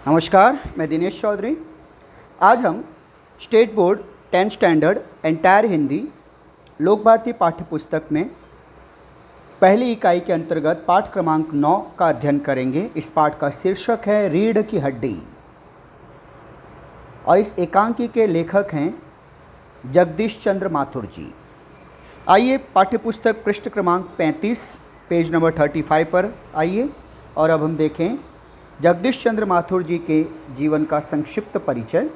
नमस्कार, मैं दिनेश चौधरी। आज हम state board 10th standard entire Hindi लोक भारती पाठ्य पुस्तक में पहली इकाई के अंतर्गत पाठ क्रमांक 9 का अध्ययन करेंगे। इस पाठ का शीर्षक है रीढ़ की हड्डी और इस एकांकी के लेखक हैं जगदीश चंद्र माथुर जी। आइए पाठ्य पुस्तक पृष्ठ क्रमांक 35 पेज नंबर 35 पर आइए और अब हम देखें जगदीश चंद्र माथुर जी के जीवन का संक्षिप्त परिचय।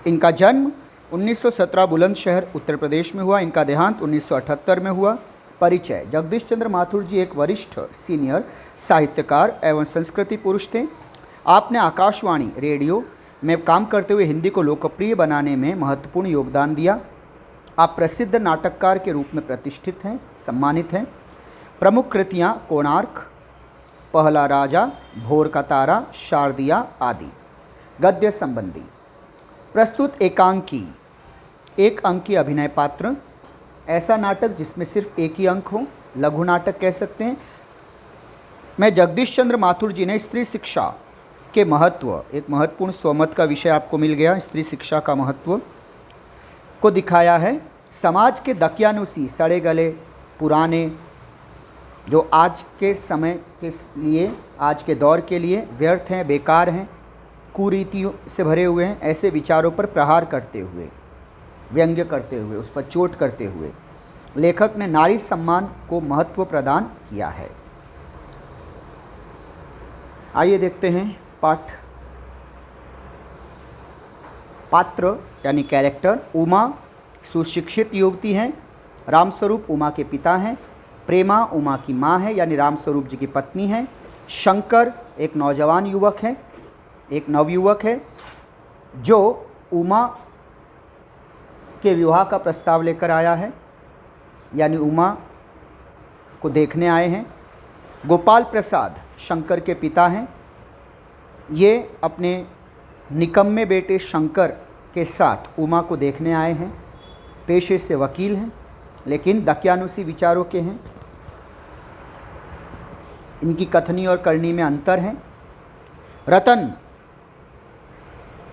इनका जन्म 1917 बुलंदशहर उत्तर प्रदेश में हुआ। इनका देहांत 1978 में हुआ। परिचय: जगदीश चंद्र माथुर जी एक वरिष्ठ सीनियर साहित्यकार एवं संस्कृति पुरुष थे। आपने आकाशवाणी रेडियो में काम करते हुए हिंदी को लोकप्रिय बनाने में महत्वपूर्ण योगदान दिया। आप प्रसिद्ध नाटककार के रूप में प्रतिष्ठित हैं, सम्मानित हैं। प्रमुख कृतियाँ कोणार्क, पहला राजा, भोर का तारा, शारदिया आदि। गद्य संबंधी प्रस्तुत एकांकी एक अंकीय अभिनय पात्र, ऐसा नाटक जिसमें सिर्फ एक ही अंक हो, लघु नाटक कह सकते हैं। मैं जगदीश चंद्र माथुर जी ने स्त्री शिक्षा के महत्व, एक महत्वपूर्ण स्वमत का विषय आपको मिल गया, स्त्री शिक्षा का महत्व को दिखाया है। समाज के दकियानुसी सड़े गले पुराने जो आज के समय के लिए, आज के दौर के लिए व्यर्थ हैं, बेकार हैं, कुरीतियों से भरे हुए हैं, ऐसे विचारों पर प्रहार करते हुए, व्यंग्य करते हुए, उस पर चोट करते हुए लेखक ने नारी सम्मान को महत्व प्रदान किया है। आइए देखते हैं पाठ। पात्र यानी कैरेक्टर: उमा सुशिक्षित युवती हैं। रामस्वरूप उमा के पिता हैं। प्रेमा उमा की माँ है यानी रामस्वरूप जी की पत्नी है। शंकर एक नौजवान युवक है, एक नवयुवक है जो उमा के विवाह का प्रस्ताव लेकर आया है, यानी उमा को देखने आए हैं। गोपाल प्रसाद शंकर के पिता हैं। ये अपने निकम्मे बेटे शंकर के साथ उमा को देखने आए हैं। पेशे से वकील हैं लेकिन दकियानुसी विचारों के हैं। इनकी कथनी और करनी में अंतर है। रतन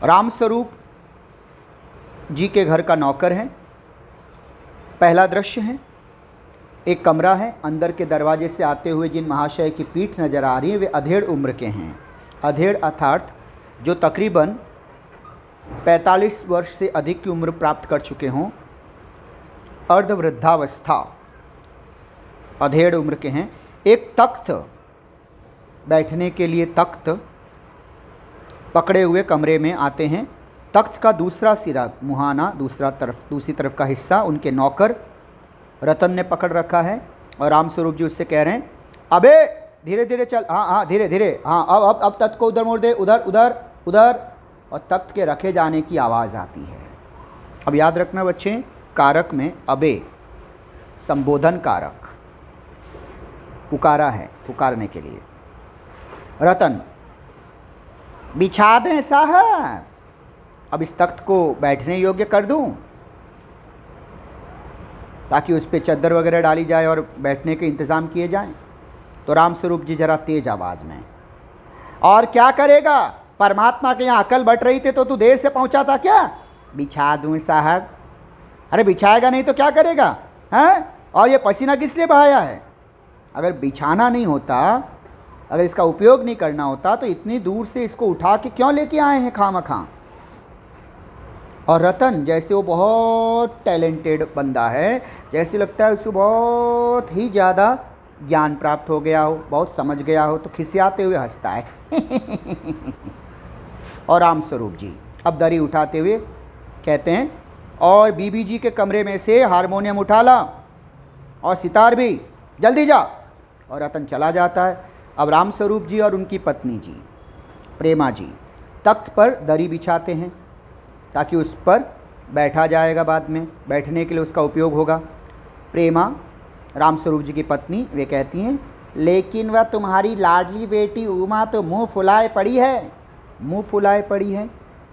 रामस्वरूप जी के घर का नौकर है। पहला दृश्य है, एक कमरा है। अंदर के दरवाजे से आते हुए जिन महाशय की पीठ नज़र आ रही है वे अधेड़ उम्र के हैं। अधेड़ अर्थात जो तकरीबन 45 वर्ष से अधिक की उम्र प्राप्त कर चुके हों, अर्धवृद्धावस्था, अधेड़ उम्र के हैं। एक तख्त, बैठने के लिए तख्त पकड़े हुए कमरे में आते हैं। तख्त का दूसरा सिरा, मुहाना, दूसरी तरफ का हिस्सा उनके नौकर रतन ने पकड़ रखा है और रामस्वरूप जी उससे कह रहे हैं, अबे धीरे धीरे चल, हाँ धीरे धीरे, हाँ अब तख्त को उधर मोड़ दे, उधर उधर उधर, और तख्त के रखे जाने की आवाज़ आती है। अब याद रखना बच्चे, कारक में अबे संबोधन कारक, पुकारा है, पुकारने के लिए। रतन, बिछा दें साहब, अब इस तख्त को बैठने योग्य कर दूं ताकि उस पर चद्दर वगैरह डाली जाए और बैठने के इंतज़ाम किए जाएं। तो रामस्वरूप जी जरा तेज आवाज़ में, और क्या करेगा, परमात्मा के यहाँ अकल बट रही थी तो तू देर से पहुँचा था क्या? बिछा दूं साहब। अरे बिछाएगा नहीं तो क्या करेगा, हैं? और ये पसीना किस लिए बहाया है? अगर बिछाना नहीं होता, अगर इसका उपयोग नहीं करना होता तो इतनी दूर से इसको उठा के क्यों लेके आए हैं खामखा? और रतन जैसे वो बहुत टैलेंटेड बंदा है, जैसे लगता है उसको बहुत ही ज़्यादा ज्ञान प्राप्त हो गया हो, बहुत समझ गया हो, तो खिसियाते हुए हंसता है। और रामस्वरूप जी अब दरी उठाते हुए कहते हैं, और बीबी जी के कमरे में से हारमोनियम उठा ला और सितार भी, जल्दी जा। और रतन चला जाता है। अब रामस्वरूप जी और उनकी पत्नी जी प्रेमा जी तख्त पर दरी बिछाते हैं ताकि उस पर बैठा जाएगा, बाद में बैठने के लिए उसका उपयोग होगा। प्रेमा रामस्वरूप जी की पत्नी, वे कहती हैं, लेकिन वह तुम्हारी लाडली बेटी उमा तो मुंह फुलाए पड़ी है। मुंह फुलाए पड़ी है,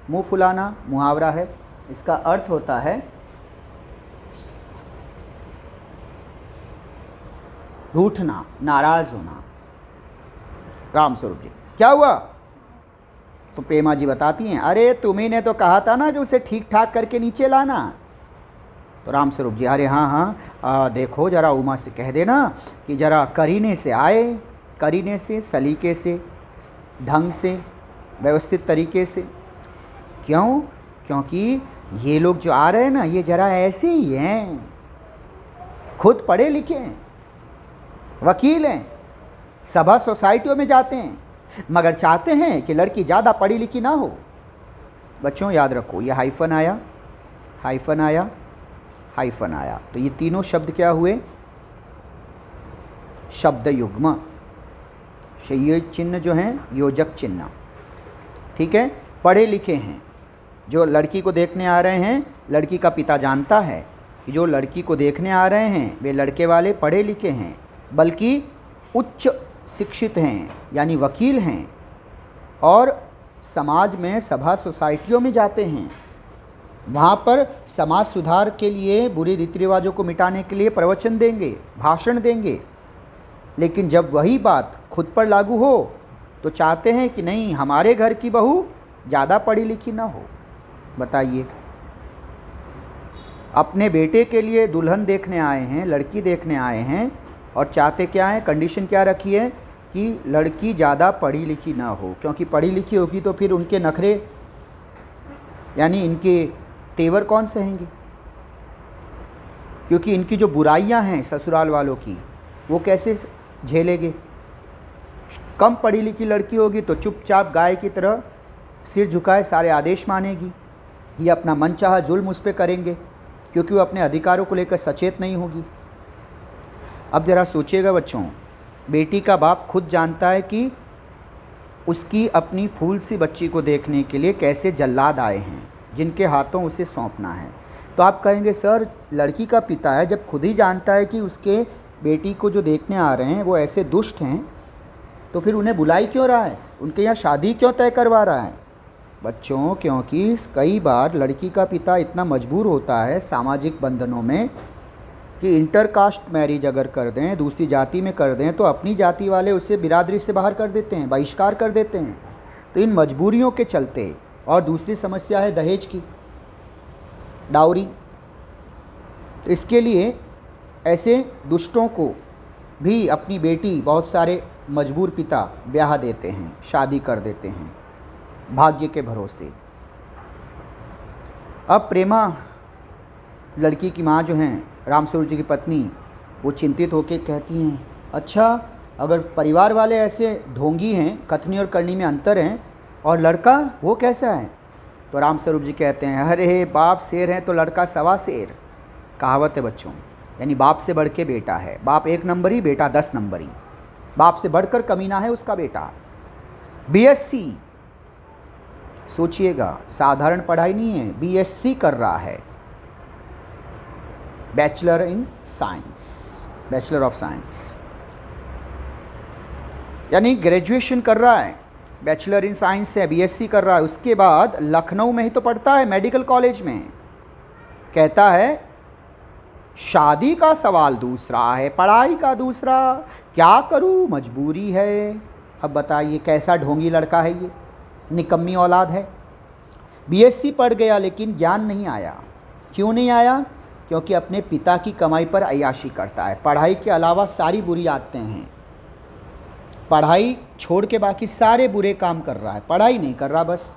मुंह फुलाना मुहावरा है। इसका अर्थ होता है रूठना, नाराज़ होना। रामस्वरूप जी, क्या हुआ? तो प्रेमा जी बताती हैं, अरे तुम्ही ने तो कहा था ना कि उसे ठीक ठाक करके नीचे लाना। तो राम स्वरूप जी, अरे हाँ हाँ, देखो ज़रा उमा से कह देना कि ज़रा करीने से आए, करीने से, सलीके से, ढंग से, व्यवस्थित तरीके से। क्यों? क्योंकि ये लोग जो आ रहे हैं ना, ये ज़रा ऐसे ही हैं, खुद पढ़े लिखे हैं, वकील हैं, सभा सोसाइटियों में जाते हैं, मगर चाहते हैं कि लड़की ज़्यादा पढ़ी लिखी ना हो। बच्चों याद रखो, ये हाइफन आया, हाइफन आया, हाइफन आया, तो ये तीनों शब्द क्या हुए? शब्द युग्म। ये चिन्ह जो हैं योजक चिन्ह, ठीक है। पढ़े लिखे हैं, जो लड़की को देखने आ रहे हैं, लड़की का पिता जानता है कि जो लड़की को देखने आ रहे हैं वे लड़के वाले पढ़े लिखे हैं, बल्कि उच्च शिक्षित हैं, यानी वकील हैं, और समाज में सभा सोसाइटियों में जाते हैं। वहाँ पर समाज सुधार के लिए, बुरे रीति रिवाजों को मिटाने के लिए प्रवचन देंगे, भाषण देंगे। लेकिन जब वही बात खुद पर लागू हो तो चाहते हैं कि नहीं, हमारे घर की बहू ज़्यादा पढ़ी लिखी ना हो। बताइए, अपने बेटे के लिए दुल्हन देखने आए हैं, लड़की देखने आए हैं, और चाहते क्या है, कंडीशन क्या रखी है कि लड़की ज़्यादा पढ़ी लिखी ना हो, क्योंकि पढ़ी लिखी होगी तो फिर उनके नखरे, यानी इनके तेवर कौन सहेंगे, क्योंकि इनकी जो बुराइयां हैं ससुराल वालों की, वो कैसे झेलेंगे। कम पढ़ी लिखी लड़की होगी तो चुपचाप गाय की तरह सिर झुकाए सारे आदेश मानेगी, ये अपना मनचाहा जुल्म उस पर करेंगे, क्योंकि वो अपने अधिकारों को लेकर सचेत नहीं होगी। अब ज़रा सोचिएगा बच्चों, बेटी का बाप खुद जानता है कि उसकी अपनी फूल सी बच्ची को देखने के लिए कैसे जल्लाद आए हैं, जिनके हाथों उसे सौंपना है। तो आप कहेंगे सर, लड़की का पिता है, जब खुद ही जानता है कि उसके बेटी को जो देखने आ रहे हैं वो ऐसे दुष्ट हैं, तो फिर उन्हें बुलाई क्यों रहा है, उनके यहाँ शादी क्यों तय करवा रहा है? बच्चों, क्योंकि कई बार लड़की का पिता इतना मजबूर होता है सामाजिक बंधनों में कि इंटरकास्ट मैरिज अगर कर दें, दूसरी जाति में कर दें, तो अपनी जाति वाले उसे बिरादरी से बाहर कर देते हैं, बहिष्कार कर देते हैं। तो इन मजबूरियों के चलते, और दूसरी समस्या है दहेज की, डाउरी। तो इसके लिए ऐसे दुष्टों को भी अपनी बेटी बहुत सारे मजबूर पिता ब्याह देते हैं, शादी कर देते हैं भाग्य के भरोसे। अब प्रेमा, लड़की की माँ जो हैं, रामस्वरूप जी की पत्नी, वो चिंतित होकर कहती हैं, अच्छा अगर परिवार वाले ऐसे ढोंगी हैं, कथनी और करनी में अंतर हैं, और लड़का वो कैसा है? तो रामस्वरूप जी कहते हैं, अरे बाप शेर है तो लड़का सवा शेर। कहावत है बच्चों, यानी बाप से बढ़ के बेटा है, बाप 1 नंबरी, बेटा 10 नंबरी, बाप से बढ़कर कमीना है उसका बेटा। बीएससी, सोचिएगा, साधारण पढ़ाई नहीं है, बीएससी कर रहा है, bachelor in science, bachelor of science, यानी ग्रेजुएशन कर रहा है, बैचलर इन साइंस से बीएससी कर रहा है। उसके बाद लखनऊ में ही तो पढ़ता है, मेडिकल कॉलेज में। कहता है शादी का सवाल दूसरा है, पढ़ाई का दूसरा, क्या करूं, मजबूरी है। अब बताइए कैसा ढोंगी लड़का है ये, निकम्मी औलाद है। बीएससी पढ़ गया लेकिन ज्ञान नहीं आया। क्यों नहीं आया? क्योंकि अपने पिता की कमाई पर अय्याशी करता है। पढ़ाई के अलावा सारी बुरी आदतें हैं, पढ़ाई छोड़ के बाकी सारे बुरे काम कर रहा है, पढ़ाई नहीं कर रहा, बस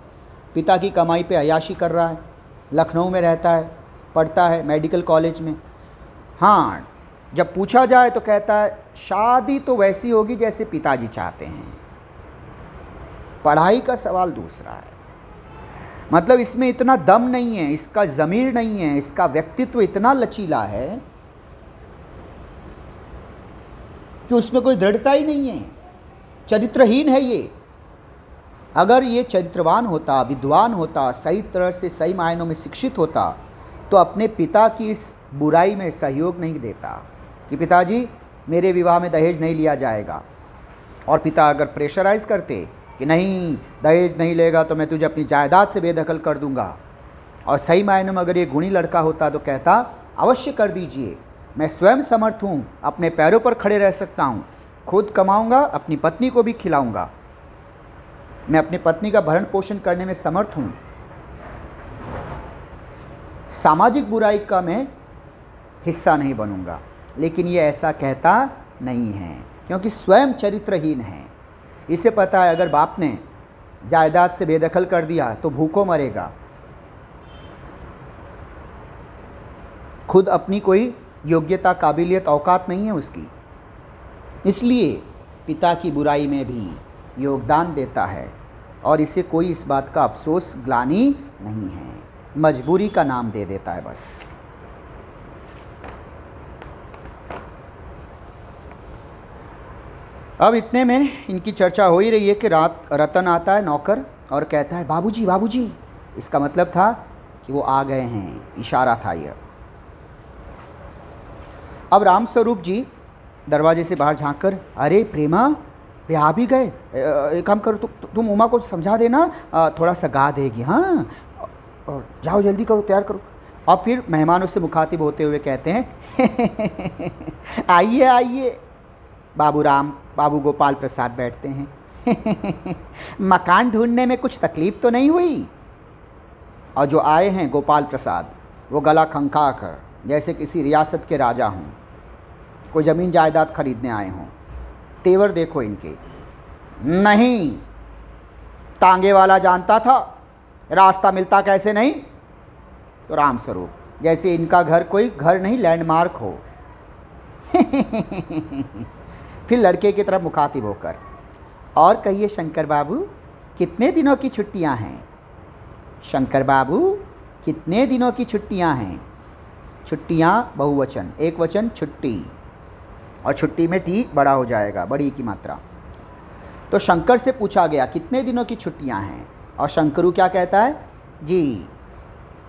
पिता की कमाई पे अय्याशी कर रहा है। लखनऊ में रहता है, पढ़ता है मेडिकल कॉलेज में। हाँ, जब पूछा जाए तो कहता है शादी तो वैसी होगी जैसे पिताजी चाहते हैं, पढ़ाई का सवाल दूसरा है। मतलब इसमें इतना दम नहीं है, इसका ज़मीर नहीं है, इसका व्यक्तित्व इतना लचीला है कि उसमें कोई दृढ़ता ही नहीं है, चरित्रहीन है ये। अगर ये चरित्रवान होता, विद्वान होता, सही तरह से सही मायनों में शिक्षित होता, तो अपने पिता की इस बुराई में सहयोग नहीं देता कि पिताजी मेरे विवाह में दहेज नहीं लिया जाएगा। और पिता अगर प्रेशराइज़ करते कि नहीं दहेज नहीं लेगा तो मैं तुझे अपनी जायदाद से बेदखल कर दूंगा, और सही मायनों में अगर ये गुणी लड़का होता तो कहता अवश्य कर दीजिए, मैं स्वयं समर्थ हूँ, अपने पैरों पर खड़े रह सकता हूँ, खुद कमाऊँगा, अपनी पत्नी को भी खिलाऊँगा। मैं अपनी पत्नी का भरण पोषण करने में समर्थ हूँ। सामाजिक बुराई का मैं हिस्सा नहीं बनूंगा। लेकिन ये ऐसा कहता नहीं है क्योंकि स्वयं चरित्रहीन है। इसे पता है अगर बाप ने जायदाद से बेदखल कर दिया तो भूखों मरेगा। खुद अपनी कोई योग्यता, काबिलियत, औकात नहीं है उसकी, इसलिए पिता की बुराई में भी योगदान देता है और इसे कोई इस बात का अफसोस, ग्लानि नहीं है, मजबूरी का नाम दे देता है बस। अब इतने में इनकी चर्चा हो ही रही है कि रात रतन आता है, नौकर, और कहता है बाबूजी बाबूजी। इसका मतलब था कि वो आ गए हैं, इशारा था यह। अब रामस्वरूप जी दरवाजे से बाहर झांककर, अरे प्रेमा, वे आ भी गए। एक काम करो, तुम उमा को समझा देना, थोड़ा सा गा देगी। हाँ, और जाओ जल्दी करो, तैयार करो। और फिर मेहमानों से मुखातिब होते हुए कहते हैं आइए आइए। बाबू गोपाल प्रसाद बैठते हैं मकान ढूंढने में कुछ तकलीफ तो नहीं हुई? और जो आए हैं गोपाल प्रसाद, वो गला खंखा कर जैसे किसी रियासत के राजा हों, कोई ज़मीन जायदाद खरीदने आए हों। तेवर देखो इनके। नहीं, तांगे वाला जानता था, रास्ता मिलता कैसे नहीं। तो रामस्वरूप, जैसे इनका घर कोई घर नहीं, लैंडमार्क हो फिर लड़के की तरफ मुखातिब होकर, और कहिए शंकर बाबू, कितने दिनों की छुट्टियां हैं? शंकर बाबू, कितने दिनों की छुट्टियां हैं? छुट्टियां बहुवचन, एक वचन छुट्टी, और छुट्टी में टी बड़ा हो जाएगा, बड़ी की मात्रा। तो शंकर से पूछा गया कितने दिनों की छुट्टियां हैं, और शंकरू क्या कहता है? जी,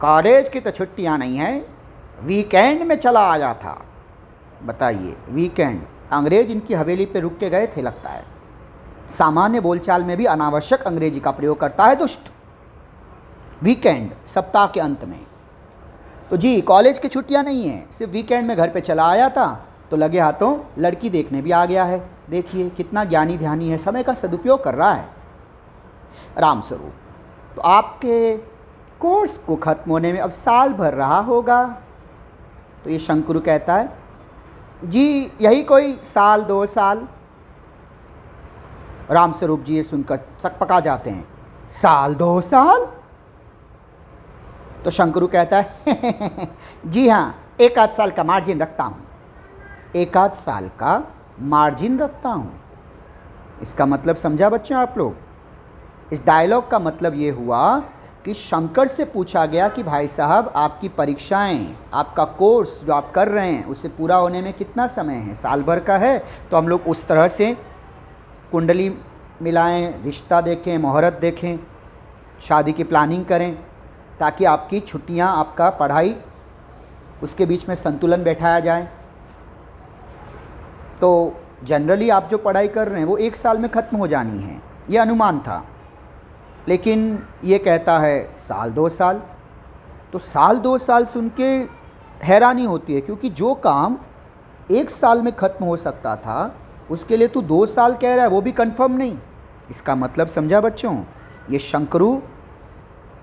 कॉलेज की तो छुट्टियां नहीं है, वीकेंड में चला आया था। बताइए, वीकेंड, अंग्रेज इनकी हवेली पे रुक के गए थे लगता है। सामान्य बोलचाल में भी अनावश्यक अंग्रेजी का प्रयोग करता है दुष्ट। वीकेंड, सप्ताह के अंत में। तो जी, कॉलेज की छुट्टियां नहीं हैं, सिर्फ वीकेंड में घर पे चला आया था, तो लगे हाथों लड़की देखने भी आ गया है। देखिए कितना ज्ञानी ध्यानी है, समय का सदुपयोग कर रहा है। रामस्वरूप, तो आपके कोर्स को ख़त्म होने में अब साल भर रहा होगा। तो ये शंकरू कहता है, जी यही कोई साल 2 साल। रामस्वरूप जी ये सुनकर सकपका जाते हैं, साल 2 साल? तो शंकरू कहता है जी हाँ, 1 साल का मार्जिन रखता हूँ, 1 साल का मार्जिन रखता हूँ। इसका मतलब समझा बच्चों आप लोग? इस डायलॉग का मतलब ये हुआ कि शंकर से पूछा गया कि भाई साहब, आपकी परीक्षाएं, आपका कोर्स जो आप कर रहे हैं उसे पूरा होने में कितना समय है? साल भर का है। तो हम लोग उस तरह से कुंडली मिलाएं, रिश्ता देखें, मुहूर्त देखें, शादी की प्लानिंग करें, ताकि आपकी छुट्टियां, आपका पढ़ाई, उसके बीच में संतुलन बैठाया जाए। तो जनरली आप जो पढ़ाई कर रहे हैं वो 1 साल में ख़त्म हो जानी है, ये अनुमान था। लेकिन ये कहता है साल 2 साल। तो साल 2 साल सुन के हैरानी होती है, क्योंकि जो काम 1 साल में ख़त्म हो सकता था उसके लिए तू 2 साल कह रहा है, वो भी कंफर्म नहीं। इसका मतलब समझा बच्चों? ये शंकरू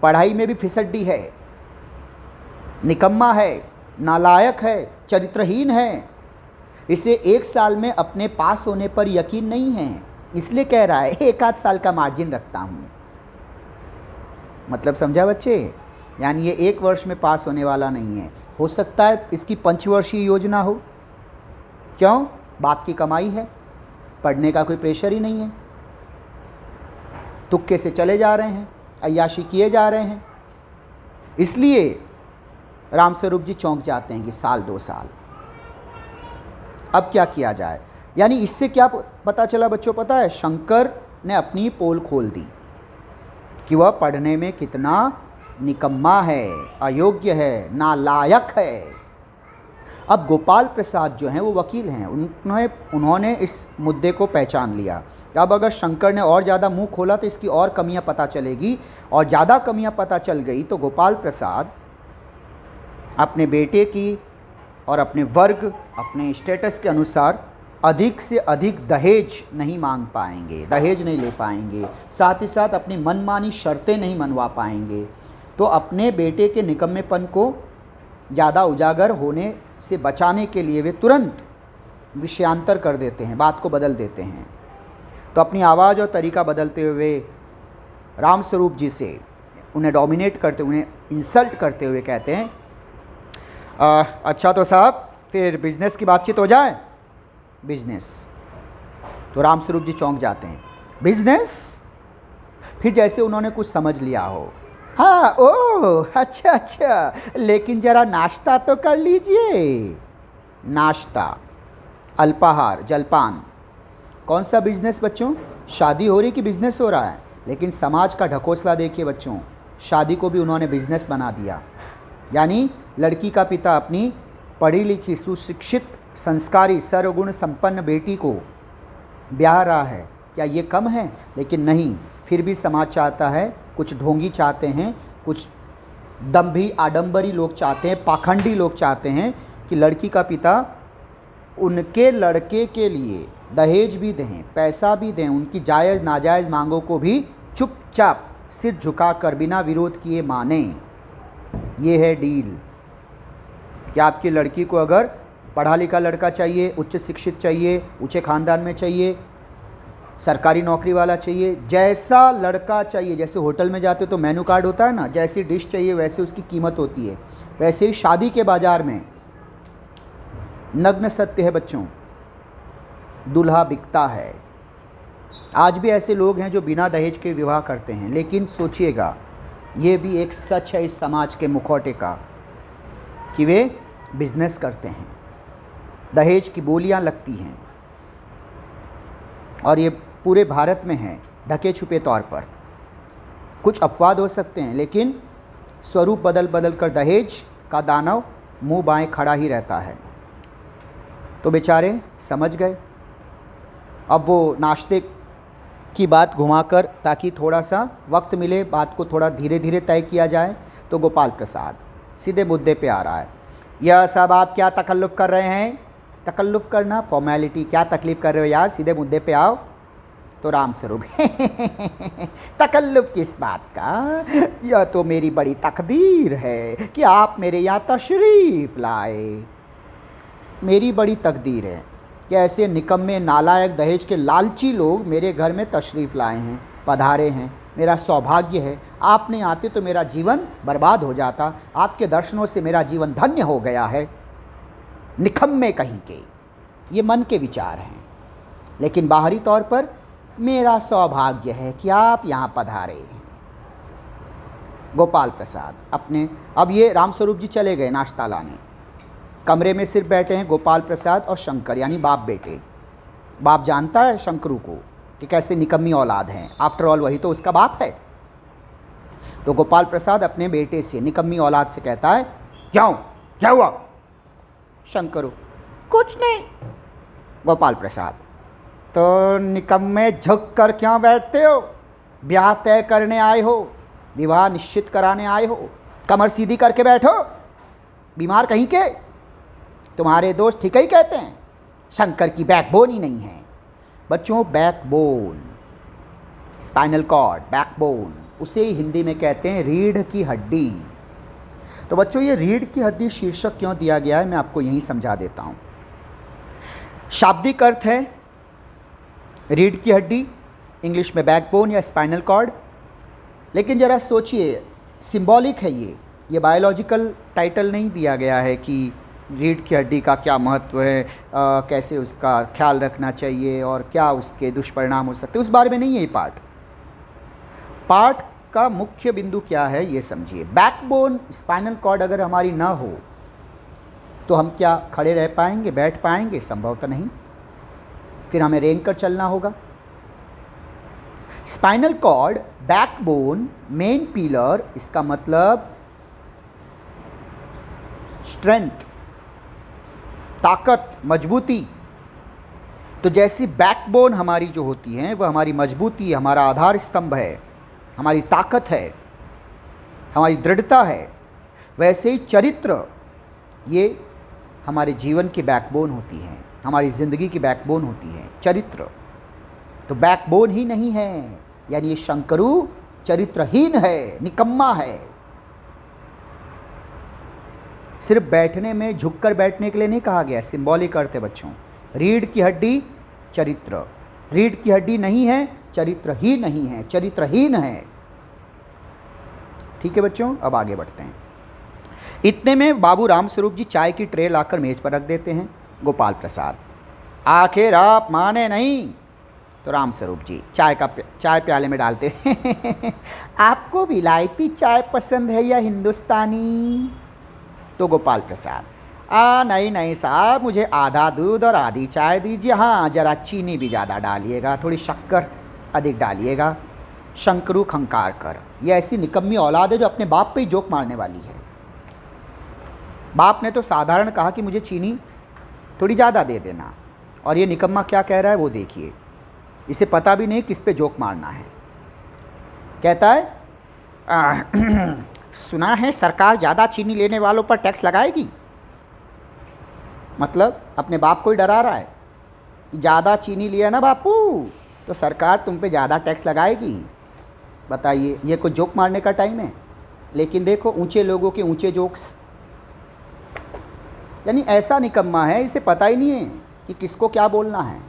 पढ़ाई में भी फिसड्डी है, निकम्मा है, नालायक है, चरित्रहीन है। इसे 1 साल में अपने पास होने पर यकीन नहीं है, इसलिए कह रहा है 1 साल का मार्जिन रखता हूँ। मतलब समझा बच्चे? यानी ये 1 वर्ष में पास होने वाला नहीं है, हो सकता है इसकी 5 वर्षीय योजना हो। क्यों? बाप की कमाई है, पढ़ने का कोई प्रेशर ही नहीं है, तुक्के से चले जा रहे हैं, अय्याशी किए जा रहे हैं। इसलिए रामस्वरूप जी चौंक जाते हैं कि साल 2 साल। अब क्या किया जाए? यानी इससे क्या पता चला बच्चों? पता है, शंकर ने अपनी पोल खोल दी कि वह पढ़ने में कितना निकम्मा है, अयोग्य है, नालायक है। अब गोपाल प्रसाद जो हैं वो वकील हैं, उन्होंने इस मुद्दे को पहचान लिया। अब अगर शंकर ने और ज़्यादा मुंह खोला तो इसकी और कमियां पता चलेगी, और ज़्यादा कमियां पता चल गई तो गोपाल प्रसाद अपने बेटे की और अपने वर्ग, अपने स्टेटस के अनुसार अधिक से अधिक दहेज नहीं मांग पाएंगे, दहेज नहीं ले पाएंगे, साथ ही साथ अपनी मनमानी शर्तें नहीं मनवा पाएंगे, तो अपने बेटे के निकम्मेपन को ज़्यादा उजागर होने से बचाने के लिए वे तुरंत विषयांतर कर देते हैं, बात को बदल देते हैं। तो अपनी आवाज़ और तरीका बदलते हुए रामस्वरूप जी से उन्हें डोमिनेट करते, उन्हें इंसल्ट करते हुए कहते हैं, अच्छा तो साहब फिर बिज़नेस की बातचीत हो जाए। बिज़नेस? तो रामस्वरूप जी चौंक जाते हैं, बिज़नेस? फिर जैसे उन्होंने कुछ समझ लिया हो, हाँ ओह अच्छा अच्छा, लेकिन ज़रा नाश्ता तो कर लीजिए। नाश्ता, अल्पाहार, जलपान। कौन सा बिज़नेस बच्चों? शादी हो रही कि बिज़नेस हो रहा है? लेकिन समाज का ढकोसला देखिए बच्चों, शादी को भी उन्होंने बिज़नेस बना दिया। यानी लड़की का पिता अपनी पढ़ी लिखी, सुशिक्षित, संस्कारी, सर्वगुण संपन्न बेटी को ब्याह रहा है। क्या ये कम है? लेकिन नहीं, फिर भी समाज चाहता है, कुछ ढोंगी चाहते हैं, कुछ दम्भी आडंबरी लोग चाहते हैं, पाखंडी लोग चाहते हैं कि लड़की का पिता उनके लड़के के लिए दहेज भी दें, पैसा भी दें, उनकी जायज़ नाजायज़ मांगों को भी चुपचाप सिर झुकाकर बिना विरोध किए माने। ये है डील। कि आपकी लड़की को अगर पढ़ा लिखा लड़का चाहिए, उच्च शिक्षित चाहिए, ऊंचे ख़ानदान में चाहिए, सरकारी नौकरी वाला चाहिए, जैसा लड़का चाहिए, जैसे होटल में जाते तो मेनू कार्ड होता है ना, जैसी डिश चाहिए वैसे उसकी कीमत होती है, वैसे ही शादी के बाज़ार में नग्न सत्य है बच्चों, दूल्हा बिकता है। आज भी ऐसे लोग हैं जो बिना दहेज के विवाह करते हैं, लेकिन सोचिएगा ये भी एक सच है इस समाज के मुखौटे का कि वे बिजनेस करते हैं, दहेज की बोलियां लगती हैं, और ये पूरे भारत में है ढके छुपे तौर पर। कुछ अपवाद हो सकते हैं, लेकिन स्वरूप बदल बदल कर दहेज का दानव मुंह बाएं खड़ा ही रहता है। तो बेचारे समझ गए। अब वो नाश्ते की बात घुमाकर, ताकि थोड़ा सा वक्त मिले, बात को थोड़ा धीरे धीरे तय किया जाए, तो गोपाल प्रसाद सीधे मुद्दे पे आ रहा है। यह सब आप क्या तकल्लुफ़ कर रहे हैं? तकल्लुफ़ करना, फॉर्मेलिटी, क्या तकलीफ़ कर रहे हो यार, सीधे मुद्दे पे आओ। तो रामस्वरूप तकल्लुफ़ किस बात का? यह तो मेरी बड़ी तकदीर है कि आप मेरे यहाँ तशरीफ़ लाए। मेरी बड़ी तकदीर है कि ऐसे निकम्मे, नालायक, दहेज के लालची लोग मेरे घर में तशरीफ़ लाए हैं, पधारे हैं। मेरा सौभाग्य है, आप नहीं आते तो मेरा जीवन बर्बाद हो जाता। आपके दर्शनों से मेरा जीवन धन्य हो गया है। निकम्मे कहीं के, ये मन के विचार हैं, लेकिन बाहरी तौर पर मेरा सौभाग्य है कि आप यहाँ पधारे। गोपाल प्रसाद अपने, अब ये रामस्वरूप जी चले गए नाश्ता लाने। कमरे में सिर्फ बैठे हैं गोपाल प्रसाद और शंकर, यानी बाप बेटे। बाप जानता है शंकरू को कि कैसे निकम्मी औलाद हैं, आफ्टर ऑल वही तो उसका बाप है। तो गोपाल प्रसाद अपने बेटे से, निकम्मी औलाद से कहता है, क्यों, क्या हुआ? शंकरू, कुछ नहीं। गोपाल प्रसाद, तो निकम्मे झुक कर क्यों बैठते हो? ब्याह तय करने आए हो, विवाह निश्चित कराने आए हो, कमर सीधी करके बैठो, बीमार कहीं के। तुम्हारे दोस्त ठीक ही कहते हैं, शंकर की बैकबोन ही नहीं है। बच्चों, बैकबोन, स्पाइनल कॉर्ड, बैकबोन, उसे हिंदी में कहते हैं रीढ़ की हड्डी। तो बच्चों, ये रीढ़ की हड्डी शीर्षक क्यों दिया गया है, मैं आपको यहीं समझा देता हूँ। शाब्दिक अर्थ है रीढ़ की हड्डी, इंग्लिश में बैकबोन या स्पाइनल कॉर्ड। लेकिन ज़रा सोचिए, सिंबॉलिक है ये बायोलॉजिकल टाइटल नहीं दिया गया है कि रीढ़ की हड्डी का क्या महत्व है, कैसे उसका ख्याल रखना चाहिए और क्या उसके दुष्परिणाम हो सकते हैं, उस बारे में नहीं है ये पाठ का मुख्य बिंदु क्या है ये समझिए। बैकबोन, स्पाइनल कॉर्ड अगर हमारी ना हो तो हम क्या खड़े रह पाएंगे, बैठ पाएंगे? संभवतः नहीं, फिर हमें रेंग कर चलना होगा। Spinal cord, backbone, main pillar, इसका मतलब स्ट्रेंथ, ताकत, मजबूती। तो जैसी बैकबोन हमारी जो होती है वह हमारी मजबूती, हमारा आधार स्तंभ है, हमारी ताकत है, हमारी दृढ़ता है, वैसे ही चरित्र, ये हमारे जीवन की बैकबोन होती है। हमारी ज़िंदगी की बैकबोन होती है चरित्र, तो बैकबोन ही नहीं है, यानी ये शंकरू चरित्रहीन है, निकम्मा है। सिर्फ बैठने में झुककर बैठने के लिए नहीं कहा गया, सिंबॉलिक अर्थ है बच्चों। रीढ़ की हड्डी चरित्र, रीढ़ की हड्डी नहीं है, चरित्र ही नहीं है, चरित्रहीन है। ठीक है बच्चों, अब आगे बढ़ते हैं। इतने में बाबू रामस्वरूप जी चाय की ट्रे लाकर मेज पर रख देते हैं। गोपाल प्रसाद, आखिर आप माने नहीं? तो रामस्वरूप जी चाय प्याले में डालते हैं। आपको विलायती चाय पसंद है या हिंदुस्तानी? तो गोपाल प्रसाद, नहीं नहीं साहब, मुझे आधा दूध और आधी चाय दीजिए। हाँ, ज़रा चीनी भी ज़्यादा डालिएगा, थोड़ी शक्कर अधिक डालिएगा। शंकरू खंकार कर, ये ऐसी निकम्मी औलाद है जो अपने बाप पे ही जोक मारने वाली है। बाप ने तो साधारण कहा कि मुझे चीनी थोड़ी ज़्यादा दे देना, और ये निकम्मा क्या कह रहा है वो देखिए। इसे पता भी नहीं किस पे जोक मारना है। कहता है सुना है सरकार ज़्यादा चीनी लेने वालों पर टैक्स लगाएगी। मतलब अपने बाप को ही डरा रहा है, ज़्यादा चीनी लिया ना बापू तो सरकार तुम पे ज़्यादा टैक्स लगाएगी। बताइए, ये कोई जोक मारने का टाइम है? लेकिन देखो, ऊंचे लोगों के ऊंचे जोक्स। यानी ऐसा निकम्मा है, इसे पता ही नहीं है कि किसको क्या बोलना है।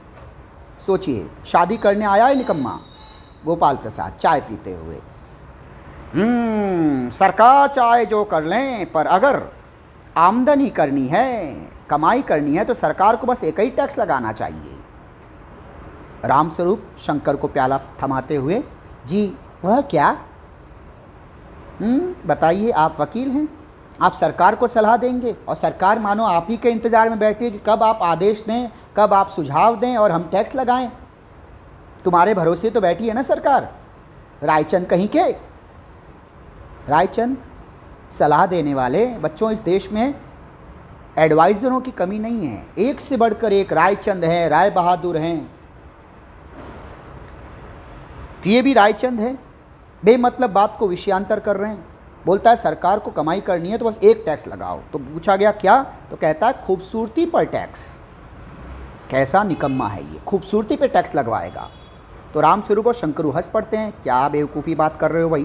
सोचिए, शादी करने आया है निकम्मा। गोपाल प्रसाद चाय पीते हुए, सरकार चाहे जो कर लें, पर अगर आमदनी करनी है, कमाई करनी है, तो सरकार को बस एक ही टैक्स लगाना चाहिए। रामस्वरूप शंकर को प्याला थमाते हुए, जी वह क्या? बताइए, आप वकील हैं, आप सरकार को सलाह देंगे, और सरकार मानो आप ही के इंतज़ार में बैठी है कि कब आप आदेश दें, कब आप सुझाव दें और हम टैक्स लगाएं। तुम्हारे भरोसे तो बैठी है ना सरकार। रायचंद कहीं के रायचंद, सलाह देने वाले बच्चों, इस देश में एडवाइज़रों की कमी नहीं है। एक से बढ़कर एक रायचंद हैं, राय बहादुर हैं। ये भी रायचंद है, बेमतलब बात को विषयांतर कर रहे हैं। बोलता है सरकार को कमाई करनी है तो बस एक टैक्स लगाओ। तो पूछा गया क्या? तो कहता है खूबसूरती पर टैक्स। कैसा निकम्मा है ये, खूबसूरती पे टैक्स लगवाएगा। तो रामस्वरूप और शंकरू हंस पड़ते हैं, क्या बेवकूफ़ी बात कर रहे हो भाई?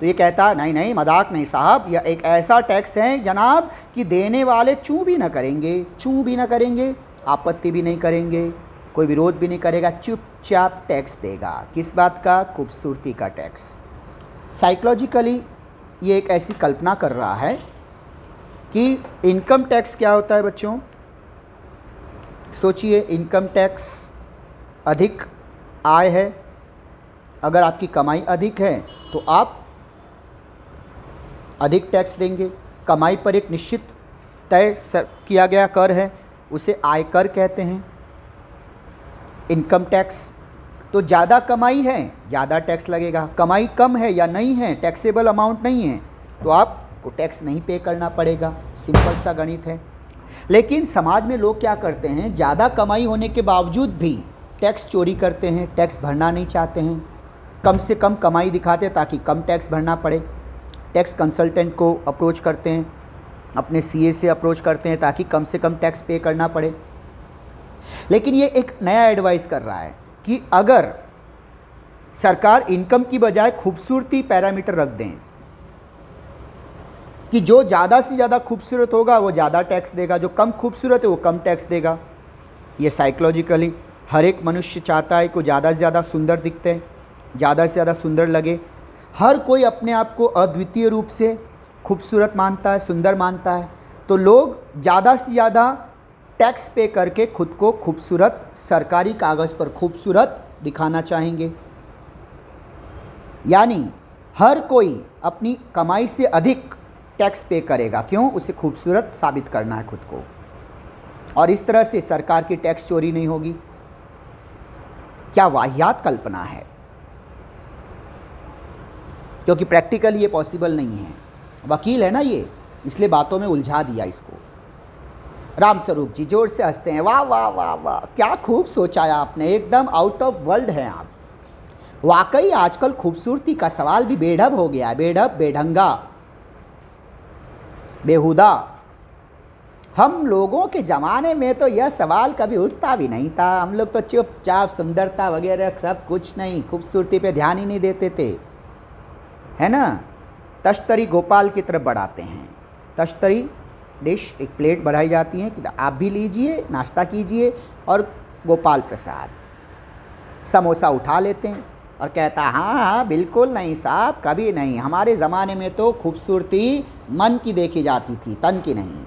तो ये कहता है नहीं नहीं, मजाक नहीं साहब, यह एक ऐसा टैक्स है जनाब कि देने वाले चूँ भी ना करेंगे, आपत्ति भी नहीं करेंगे, कोई विरोध भी नहीं करेगा, चुपचाप टैक्स देगा। किस बात का? खूबसूरती का टैक्स। साइकोलॉजिकली ये एक ऐसी कल्पना कर रहा है कि इनकम टैक्स क्या होता है बच्चों। सोचिए, इनकम टैक्स अधिक आय है, अगर आपकी कमाई अधिक है तो आप अधिक टैक्स देंगे। कमाई पर एक निश्चित तय किया गया कर है, उसे आयकर कहते हैं, इनकम टैक्स। तो ज़्यादा कमाई है, ज़्यादा टैक्स लगेगा। कमाई कम है या नहीं है, टैक्सेबल अमाउंट नहीं है, तो आपको टैक्स नहीं पे करना पड़ेगा। सिंपल सा गणित है। लेकिन समाज में लोग क्या करते हैं, ज़्यादा कमाई होने के बावजूद भी टैक्स चोरी करते हैं, टैक्स भरना नहीं चाहते हैं, कम से कम कमाई दिखाते ताकि कम टैक्स भरना पड़े। टैक्स कंसल्टेंट को अप्रोच करते हैं, अपने सीए से अप्रोच करते हैं ताकि कम से कम टैक्स पे करना पड़े। लेकिन ये एक नया एडवाइस कर रहा है कि अगर सरकार इनकम की बजाय खूबसूरती पैरामीटर रख दें कि जो ज़्यादा से ज़्यादा खूबसूरत होगा वो ज़्यादा टैक्स देगा, जो कम खूबसूरत है वो कम टैक्स देगा। ये साइकोलॉजिकली हर एक मनुष्य चाहता है कि ज़्यादा से ज़्यादा सुंदर दिखते, ज़्यादा से ज़्यादा सुंदर लगे। हर कोई अपने आप को अद्वितीय रूप से खूबसूरत मानता है, सुंदर मानता है। तो लोग ज़्यादा से ज़्यादा टैक्स पे करके खुद को खूबसूरत, सरकारी कागज़ पर खूबसूरत दिखाना चाहेंगे। यानी हर कोई अपनी कमाई से अधिक टैक्स पे करेगा। क्यों? उसे खूबसूरत साबित करना है खुद को, और इस तरह से सरकार की टैक्स चोरी नहीं होगी। क्या वाहियात कल्पना है, क्योंकि प्रैक्टिकली ये पॉसिबल नहीं है। वकील है ना ये, इसलिए बातों में उलझा दिया इसको। रामस्वरूप जी जोर से हंसते हैं, वाह वाह वाह वाह, क्या खूब सोचा है आपने, एकदम आउट ऑफ वर्ल्ड हैं आप। वाकई आजकल खूबसूरती का सवाल भी बेढब हो गया है, बेढब, बेढंगा, बेहुदा। हम लोगों के ज़माने में तो यह सवाल कभी उठता भी नहीं था। हम लोग तो चुपचाप सुंदरता वगैरह सब कुछ नहीं, खूबसूरती पे ध्यान ही नहीं देते थे, है ना। तश्तरी गोपाल की तरफ बढ़ाते हैं। तश्तरी डिश एक प्लेट बढ़ाई जाती है कि आप भी लीजिए, नाश्ता कीजिए। और गोपाल प्रसाद समोसा उठा लेते हैं और कहता हाँ हाँ बिल्कुल नहीं साहब, कभी नहीं, हमारे ज़माने में तो खूबसूरती मन की देखी जाती थी, तन की नहीं।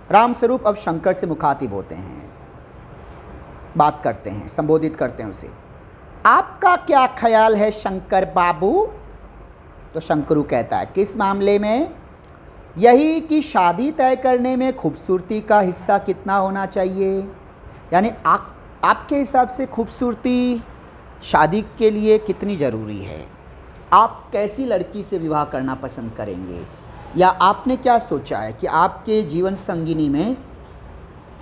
रामस्वरूप अब शंकर से मुखातिब होते हैं, बात करते हैं, संबोधित करते हैं उसे। आपका क्या ख्याल है शंकर बाबू? तो शंकरू कहता है किस मामले में? यही कि शादी तय करने में खूबसूरती का हिस्सा कितना होना चाहिए। यानी आपके हिसाब से खूबसूरती शादी के लिए कितनी ज़रूरी है? आप कैसी लड़की से विवाह करना पसंद करेंगे? या आपने क्या सोचा है कि आपके जीवन संगिनी में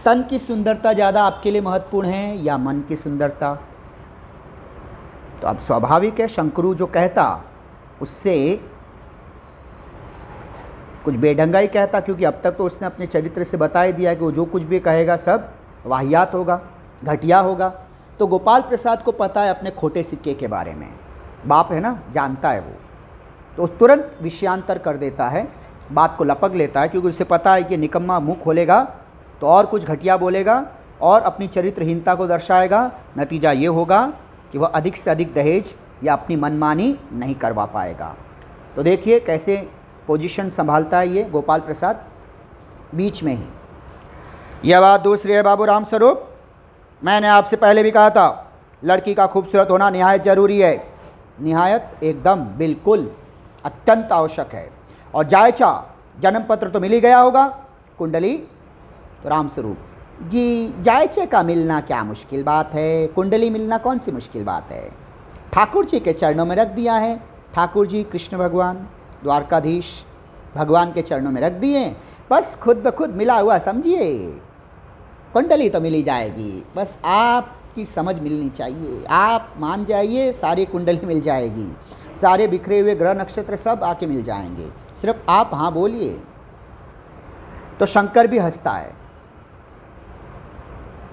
तन की सुंदरता ज़्यादा आपके लिए महत्वपूर्ण है या मन की सुंदरता? तो अब स्वाभाविक है शंकरू जो कहता उससे कुछ बेढंगा ही कहता, क्योंकि अब तक तो उसने अपने चरित्र से बता ही दिया कि वो जो कुछ भी कहेगा सब वाहियात होगा, घटिया होगा। तो गोपाल प्रसाद को पता है अपने खोटे सिक्के के बारे में, बाप है ना, जानता है वो, तो तुरंत विषयांतर कर देता है, बात को लपक लेता है, क्योंकि उसे पता है कि निकम्मा मुंह खोलेगा तो और कुछ घटिया बोलेगा और अपनी चरित्रहीनता को दर्शाएगा। नतीजा ये होगा कि वह अधिक से अधिक दहेज या अपनी मनमानी नहीं करवा पाएगा। तो देखिए कैसे पोजीशन संभालता है ये गोपाल प्रसाद बीच में ही। यह बात दूसरी है बाबू रामस्वरूप, मैंने आपसे पहले भी कहा था लड़की का खूबसूरत होना निहायत ज़रूरी है। निहायत, एकदम, बिल्कुल, अत्यंत आवश्यक है। और जायचा जन्म पत्र तो मिल ही गया होगा, कुंडली? तो रामस्वरूप जी जायचे का मिलना क्या मुश्किल बात है, कुंडली मिलना कौन सी मुश्किल बात है। ठाकुर जी के चरणों में रख दिया है, ठाकुर जी कृष्ण भगवान द्वारकाधीश भगवान के चरणों में रख दिए, बस खुद ब खुद मिला हुआ समझिए। कुंडली तो मिली जाएगी, बस आपकी समझ मिलनी चाहिए, आप मान जाइए, सारी कुंडली मिल जाएगी, सारे बिखरे हुए ग्रह नक्षत्र सब आके मिल जाएंगे, सिर्फ आप हाँ बोलिए। तो शंकर भी हंसता है,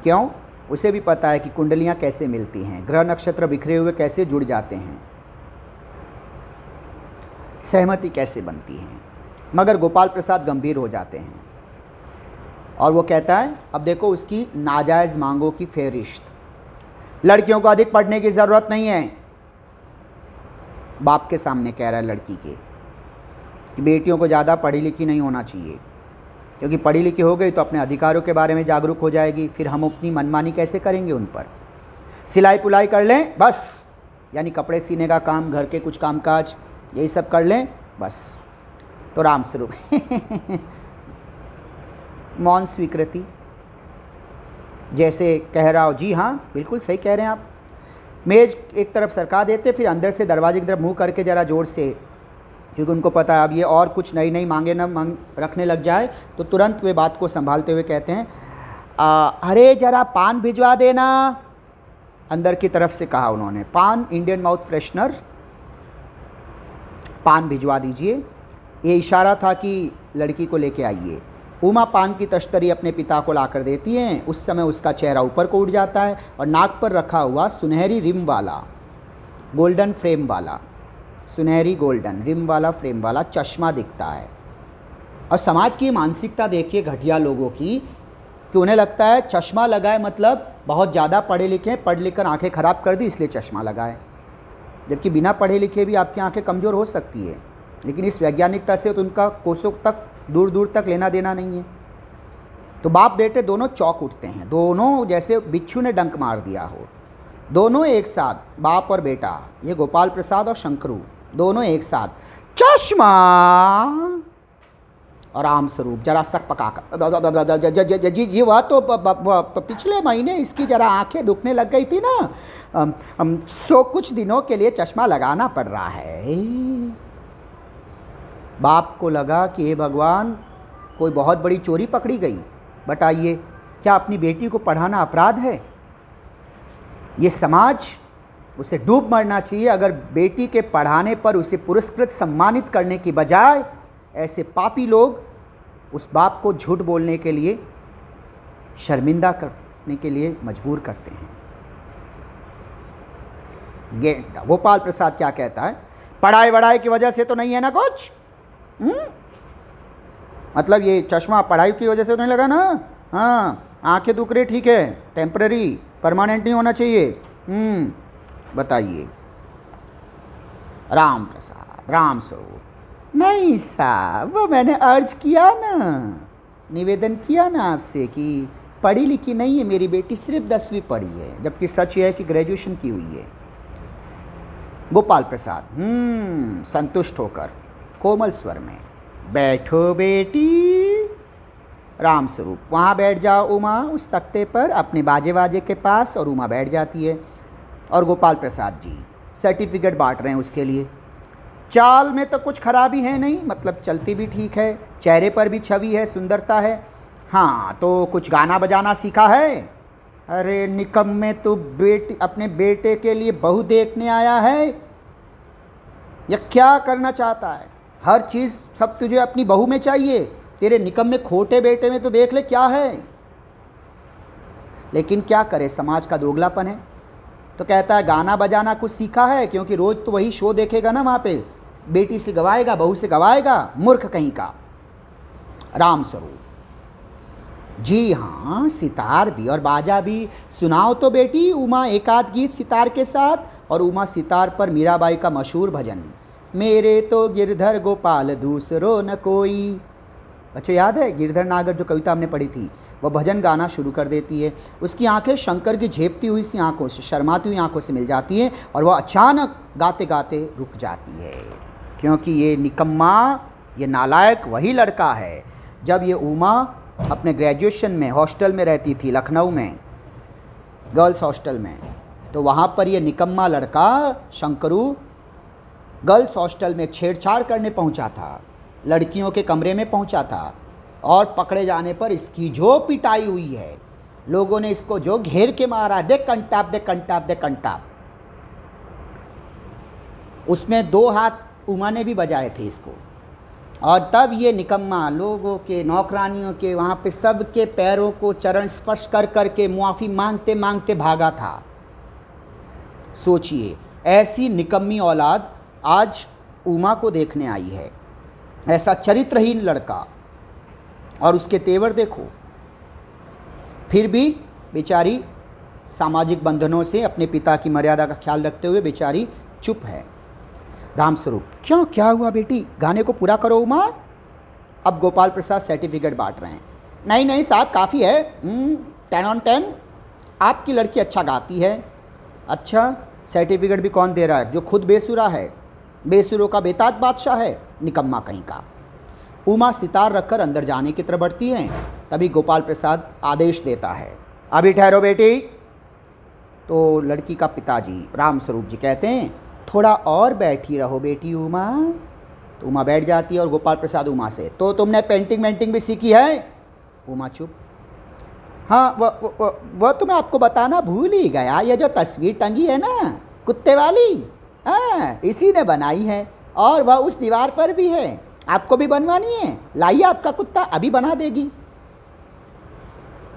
क्यों? उसे भी पता है कि कुंडलियाँ कैसे मिलती हैं, ग्रह नक्षत्र बिखरे हुए कैसे जुड़ जाते हैं, सहमति कैसे बनती है। मगर गोपाल प्रसाद गंभीर हो जाते हैं और वो कहता है अब देखो उसकी नाजायज़ मांगों की फेहरिस्त। लड़कियों को अधिक पढ़ने की ज़रूरत नहीं है, बाप के सामने कह रहा है लड़की के कि बेटियों को ज़्यादा पढ़ी लिखी नहीं होना चाहिए, क्योंकि पढ़ी लिखी हो गई तो अपने अधिकारों के बारे में जागरूक हो जाएगी, फिर हम अपनी मनमानी कैसे करेंगे उन पर। सिलाई पुलाई कर लें बस, यानी कपड़े सीने का काम, घर के कुछ कामकाज यही सब कर लें बस। तो रामस्वरूप मौन स्वीकृति, जैसे कह रहा हो जी हाँ बिल्कुल सही कह रहे हैं आप। मेज़ एक तरफ सरका देते, फिर अंदर से दरवाजे की तरफ मुँह करके ज़रा ज़ोर से, क्योंकि उनको पता है अब ये और कुछ नई नई मांगे न मांग रखने लग जाए, तो तुरंत वे बात को संभालते हुए कहते हैं अरे ज़रा पान भिजवा देना। अंदर की तरफ से कहा उन्होंने, पान, इंडियन माउथ फ्रेशनर, पान भिजवा दीजिए। ये इशारा था कि लड़की को लेके आइए। उमा पान की तश्तरी अपने पिता को लाकर देती हैं। उस समय उसका चेहरा ऊपर को उठ जाता है और नाक पर रखा हुआ सुनहरी रिम वाला, गोल्डन फ्रेम वाला, सुनहरी गोल्डन रिम वाला फ्रेम वाला चश्मा दिखता है। और समाज की मानसिकता देखिए घटिया लोगों की, कि उन्हें लगता है चश्मा लगाए मतलब बहुत ज़्यादा पढ़े लिखे, पढ़ लिख कर आँखें ख़राब कर दी इसलिए चश्मा लगाए, जबकि बिना पढ़े लिखे भी आपकी आंखें कमज़ोर हो सकती है। लेकिन इस वैज्ञानिकता से तो उनका कोसों तक, दूर दूर तक लेना देना नहीं है। तो बाप बेटे दोनों चौंक उठते हैं, दोनों जैसे बिच्छू ने डंक मार दिया हो, दोनों एक साथ, बाप और बेटा, ये गोपाल प्रसाद और शंकरू दोनों एक साथ, चश्मा। और रामस्वरूप जरा सक पका कर जी ये वह तो पिछले महीने इसकी जरा आंखें दुखने लग गई थी ना, सो कुछ दिनों के लिए चश्मा लगाना पड़ रहा है। बाप को लगा कि हे भगवान कोई बहुत बड़ी चोरी पकड़ी गई। बताइए क्या अपनी बेटी को पढ़ाना अपराध है? ये समाज उसे डूब मरना चाहिए अगर बेटी के पढ़ाने पर उसे पुरस्कृत सम्मानित करने की बजाय ऐसे पापी लोग उस बाप को झूठ बोलने के लिए शर्मिंदा करने के लिए मजबूर करते हैं। गेंडा। गोपाल प्रसाद क्या कहता है, पढ़ाई वढ़ाई की वजह से तो नहीं है ना कुछ? मतलब ये चश्मा पढ़ाई की वजह से तो नहीं लगा ना? हाँ, आंखें दुख रही, ठीक है, टेम्पररी, परमानेंट नहीं होना चाहिए। बताइए। राम प्रसाद, राम स्वरूप, नहीं साहब, वो मैंने अर्ज किया ना, निवेदन किया ना आपसे कि पढ़ी लिखी नहीं है मेरी बेटी, सिर्फ 10वीं पढ़ी है, जबकि सच यह है कि ग्रेजुएशन की हुई है। गोपाल प्रसाद संतुष्ट होकर कोमल स्वर में, बैठो बेटी। राम स्वरूप, वहाँ बैठ जाओ उमा, उस तख्ते पर अपने बाजे बाजे के पास, और उमा बैठ जाती है। और गोपाल प्रसाद जी सर्टिफिकेट बांट रहे हैं उसके लिए। चाल में तो कुछ खराबी है नहीं, मतलब चलती भी ठीक है, चेहरे पर भी छवि है, सुंदरता है। हाँ, तो कुछ गाना बजाना सीखा है? अरे निकम्मे, तो अपने बेटे के लिए बहू देखने आया है या क्या करना चाहता है? हर चीज़ सब तुझे अपनी बहू में चाहिए? तेरे निकम्मे खोटे बेटे में तो देख ले क्या है। लेकिन क्या करे, समाज का दोगलापन है। तो कहता है गाना बजाना कुछ सीखा है, क्योंकि रोज़ तो वही शो देखेगा ना वहाँ पे, बेटी से गवाएगा, बहू से गवाएगा, मूर्ख कहीं का। राम स्वरूप, जी हाँ, सितार भी और बाजा भी सुनाओ तो बेटी। उमा एक आध गीत सितार के साथ, और उमा सितार पर मीराबाई का मशहूर भजन, मेरे तो गिरधर गोपाल दूसरो न कोई। बच्चों याद है गिरधर नागर जो कविता हमने पढ़ी थी, वह भजन गाना शुरू कर देती है। उसकी आंखें शंकर की झेपती हुई सी आंखों से, शर्माती हुई आंखों से मिल जाती हैं, और वह अचानक गाते गाते रुक जाती है, क्योंकि ये निकम्मा, ये नालायक वही लड़का है। जब ये उमा अपने ग्रेजुएशन में हॉस्टल में रहती थी, लखनऊ में गर्ल्स हॉस्टल में, तो वहाँ पर ये निकम्मा लड़का शंकरू गर्ल्स हॉस्टल में छेड़छाड़ करने पहुँचा था, लड़कियों के कमरे में पहुँचा था, और पकड़े जाने पर इसकी जो पिटाई हुई है, लोगों ने इसको जो घेर के मारा, दे कंटाप, दे कंटाप, दे कंटाप। उसमें 2 हाथ उमा ने भी बजाए थे इसको, और तब ये निकम्मा लोगों के, नौकरानियों के, वहाँ पे सब के पैरों को चरण स्पर्श कर करके मुआफ़ी मांगते मांगते भागा था। सोचिए, ऐसी निकम्मी औलाद आज उमा को देखने आई है, ऐसा चरित्रहीन लड़का, और उसके तेवर देखो। फिर भी बेचारी सामाजिक बंधनों से अपने पिता की मर्यादा का ख्याल रखते हुए बेचारी चुप है। रामस्वरूप, क्यों, क्या हुआ बेटी, गाने को पूरा करो उमा। अब गोपाल प्रसाद सर्टिफिकेट बांट रहे हैं। नहीं नहीं साहब, काफ़ी है, 10 on 10, आपकी लड़की अच्छा गाती है। अच्छा, सर्टिफिकेट भी कौन दे रहा है? जो खुद बेसुरा है, बेसुरों का बेताज बादशाह है, निकम्मा कहीं का। उमा सितार रखकर अंदर जाने की तरफ बढ़ती हैं, तभी गोपाल प्रसाद आदेश देता है, अभी ठहरो बेटी। तो लड़की का पिताजी रामस्वरूप जी कहते हैं, थोड़ा और बैठी रहो बेटी उमा। तो उमा बैठ जाती है, और गोपाल प्रसाद उमा से, तो तुमने पेंटिंग वेंटिंग भी सीखी है? उमा चुप। हाँ, वह तो मैं आपको बताना भूल ही गया, ये जो तस्वीर टंगी है ना कुत्ते वाली, हाँ, इसी ने बनाई है, और वह उस दीवार पर भी है। आपको भी बनवानी है? लाइए, आपका कुत्ता अभी बना देगी।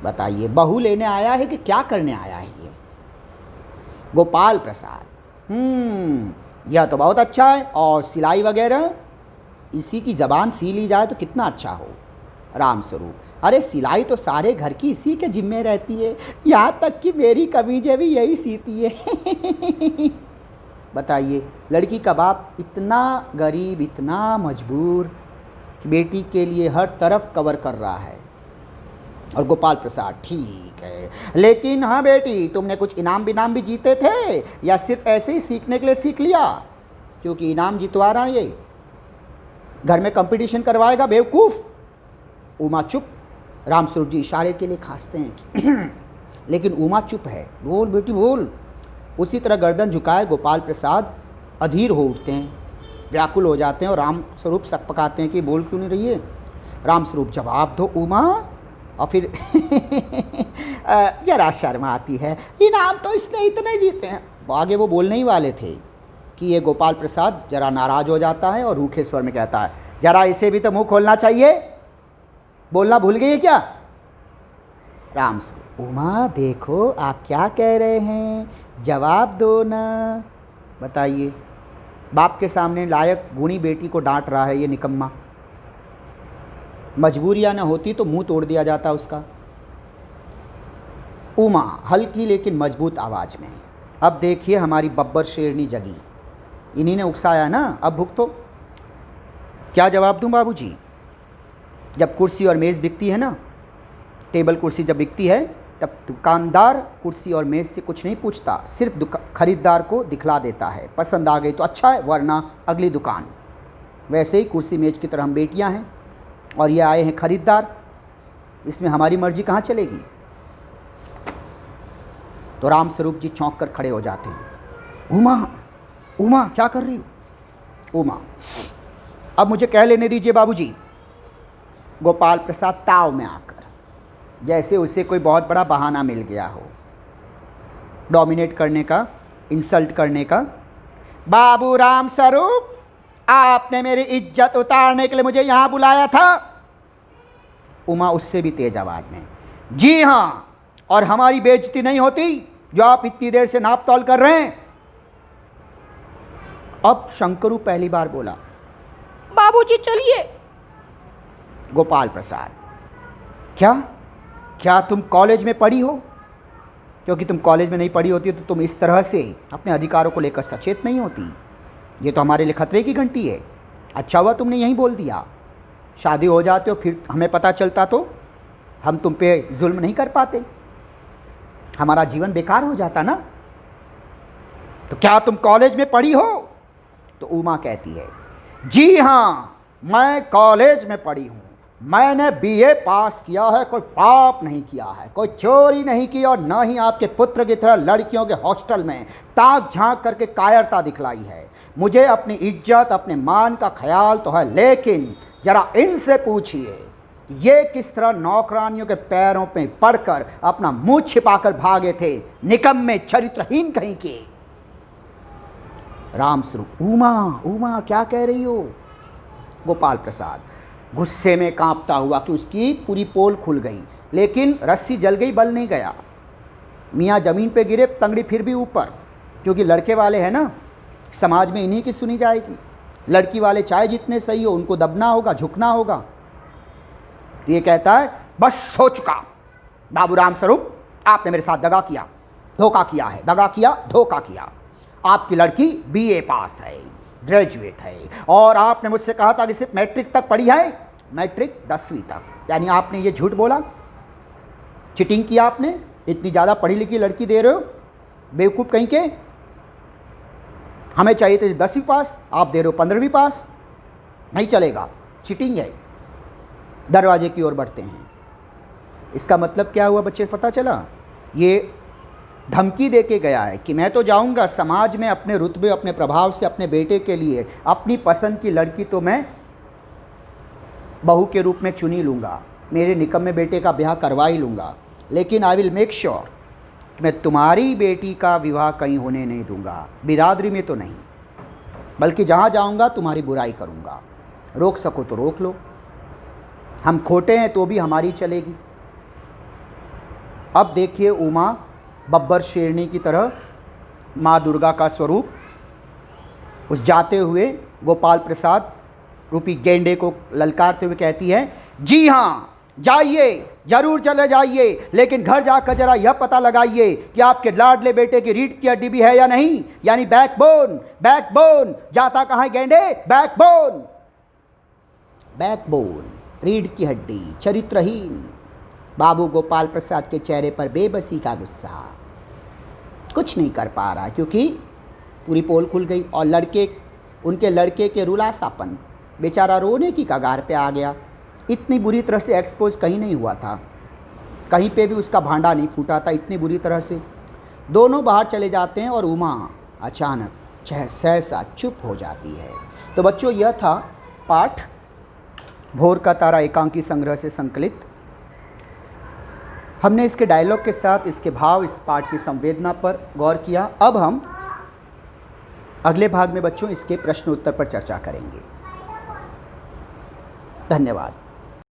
बताइए, बहू लेने आया है कि क्या करने आया है ये? गोपाल प्रसाद, यह तो बहुत अच्छा है, और सिलाई वगैरह इसी की ज़बान सी ली जाए तो कितना अच्छा हो। रामस्वरूप, अरे सिलाई तो सारे घर की इसी के जिम्मे रहती है, यहाँ तक कि मेरी कमीजें भी यही सीती है। बताइए, लड़की का बाप इतना गरीब, इतना मजबूर कि बेटी के लिए हर तरफ कवर कर रहा है। और गोपाल प्रसाद, ठीक है, लेकिन हाँ बेटी, तुमने कुछ इनाम बिनाम भी जीते थे, या सिर्फ ऐसे ही सीखने के लिए सीख लिया? क्योंकि इनाम जितवा रहा है ये, घर में कंपटीशन करवाएगा बेवकूफ़। उमा चुप। रामस्वरूप जी इशारे के लिए खांसते हैं लेकिन उमा चुप है। बोल बेटी बोल। उसी तरह गर्दन झुकाए गोपाल प्रसाद अधीर हो उठते हैं, व्याकुल हो जाते हैं, और रामस्वरूप सकपकाते हैं कि बोल क्यों नहीं रही है। रामस्वरूप, जवाब दो उमा। और फिर जरा शर्म आती है, इनाम तो इसने इतने जीते हैं। आगे वो बोलने ही वाले थे कि ये गोपाल प्रसाद जरा नाराज़ हो जाता है और रूखे स्वर में कहता है, जरा इसे भी तो मुंह खोलना चाहिए, बोलना भूल गई है क्या? राम स्वरूप, उमा देखो आप क्या कह रहे हैं, जवाब दो ना। बताइए, बाप के सामने लायक गुणी बेटी को डांट रहा है ये निकम्मा। मजबूरियां ना होती तो मुंह तोड़ दिया जाता उसका। उमा हल्की लेकिन मजबूत आवाज़ में, अब देखिए हमारी बब्बर शेरनी जगी, इन्हीं ने उकसाया ना, अब भुगतो। क्या जवाब दूं बाबूजी? जब कुर्सी और मेज़ बिकती है ना, टेबल कुर्सी जब बिकती है तब दुकानदार कुर्सी और मेज़ से कुछ नहीं पूछता, सिर्फ खरीदार को दिखला देता है, पसंद आ गई तो अच्छा है वरना अगली दुकान। वैसे ही कुर्सी मेज़ की तरह हम बेटियां हैं और ये आए हैं खरीदार, इसमें हमारी मर्जी कहाँ चलेगी। तो राम स्वरूप जी चौंक कर खड़े हो जाते हैं। उमा, उमा क्या कर रही हो? उमा, अब मुझे कह लेने दीजिए बाबूजी। गोपाल प्रसाद ताव में आकर, जैसे उसे कोई बहुत बड़ा बहाना मिल गया हो डोमिनेट करने का, इंसल्ट करने का। बाबू राम स्वरूप, आपने मेरी इज्जत उतारने के लिए मुझे यहाँ बुलाया था? उमा उससे भी तेज आवाज में, जी हाँ, और हमारी बेइज्जती नहीं होती जो आप इतनी देर से नाप तौल कर रहे हैं। अब शंकरू पहली बार बोला, बाबूजी चलिए। गोपाल प्रसाद, क्या क्या तुम कॉलेज में पढ़ी हो? क्योंकि तुम कॉलेज में नहीं पढ़ी होती तो तुम इस तरह से अपने अधिकारों को लेकर सचेत नहीं होती। ये तो हमारे लिए खतरे की घंटी है। अच्छा हुआ तुमने यहीं बोल दिया, शादी हो जाते हो फिर हमें पता चलता तो हम तुम पे जुल्म नहीं कर पाते, हमारा जीवन बेकार हो जाता ना। तो क्या तुम कॉलेज में पढ़ी हो? तो उमा कहती है, जी हाँ, मैं कॉलेज में पढ़ी हूँ, मैंने बीए पास किया है, कोई पाप नहीं किया है, कोई चोरी नहीं की और न ही आपके पुत्र की तरह लड़कियों के हॉस्टल में ताक झांक करके कायरता दिखलाई है। मुझे अपनी इज्जत अपने मान का ख्याल तो है, लेकिन जरा इनसे पूछिए ये किस तरह नौकरानियों के पैरों पे पड़कर अपना मुंह छिपाकर भागे थे, निकम्मे चरित्रहीन कहीं के। राम स्वरूप, उमा, उमा क्या कह रही हो? गोपाल प्रसाद गुस्से में कांपता हुआ कि उसकी पूरी पोल खुल गई, लेकिन रस्सी जल गई, बल नहीं गया। मियाँ ज़मीन पे गिरे, तंगड़ी फिर भी ऊपर, क्योंकि लड़के वाले हैं ना, समाज में इन्हीं की सुनी जाएगी। लड़की वाले चाहे जितने सही हो, उनको दबना होगा, झुकना होगा। तो ये कहता है, बस हो चुका बाबू राम स्वरूप, आपने मेरे साथ दगा किया, धोखा किया है, दगा किया, धोखा किया। आपकी लड़की बीए पास है, ग्रेजुएट है, और आपने मुझसे कहा था कि सिर्फ मैट्रिक तक पढ़ी है, मैट्रिक 10वीं तक, यानी आपने ये झूठ बोला, चिटिंग किया आपने। इतनी ज़्यादा पढ़ी लिखी लड़की दे रहे हो, बेवकूफ़ कहीं के। हमें चाहिए थे 10वीं पास, आप दे रहे हो 15वीं पास, नहीं चलेगा, चिटिंग है। दरवाजे की ओर बढ़ते हैं। इसका मतलब क्या हुआ बच्चे, पता चला? ये धमकी दे के गया है कि मैं तो जाऊंगा समाज में, अपने रुतबे अपने प्रभाव से अपने बेटे के लिए अपनी पसंद की लड़की तो मैं बहू के रूप में चुनी लूँगा, मेरे निकम्मे बेटे का ब्याह करवा ही लूँगा, लेकिन आई विल मेक श्योर कि मैं तुम्हारी बेटी का विवाह कहीं होने नहीं दूँगा, बिरादरी में तो नहीं, बल्कि जहाँ जाऊँगा तुम्हारी बुराई करूँगा। रोक सको तो रोक लो, हम खोटे हैं तो भी हमारी चलेगी। अब देखिए उमा बब्बर शेरनी की तरह माँ दुर्गा का स्वरूप उस जाते हुए गोपाल प्रसाद रूपी गेंडे को ललकारते हुए कहती है, जी हाँ जाइए, जरूर चले जाइए, लेकिन घर जाकर जरा यह पता लगाइए कि आपके लाडले बेटे की रीढ़ की हड्डी भी है या नहीं, यानी बैकबोन। बैकबोन जाता कहाँ है गेंडे? बैकबोन, बैकबोन, रीढ़ की हड्डी, चरित्रहीन। बाबू गोपाल प्रसाद के चेहरे पर बेबसी का गुस्सा, कुछ नहीं कर पा रहा क्योंकि पूरी पोल खुल गई और उनके लड़के के रुलासापन, बेचारा रोने की कगार पे आ गया। इतनी बुरी तरह से एक्सपोज कहीं नहीं हुआ था, कहीं पे भी उसका भांडा नहीं फूटा था इतनी बुरी तरह से। दोनों बाहर चले जाते हैं और उमा अचानक सहसा चुप हो जाती है। तो बच्चों, यह था पाठ भोर का तारा एकांकी संग्रह से संकलित। हमने इसके डायलॉग के साथ इसके भाव, इस पाठ की संवेदना पर गौर किया। अब हम अगले भाग में बच्चों इसके प्रश्न उत्तर पर चर्चा करेंगे। धन्यवाद।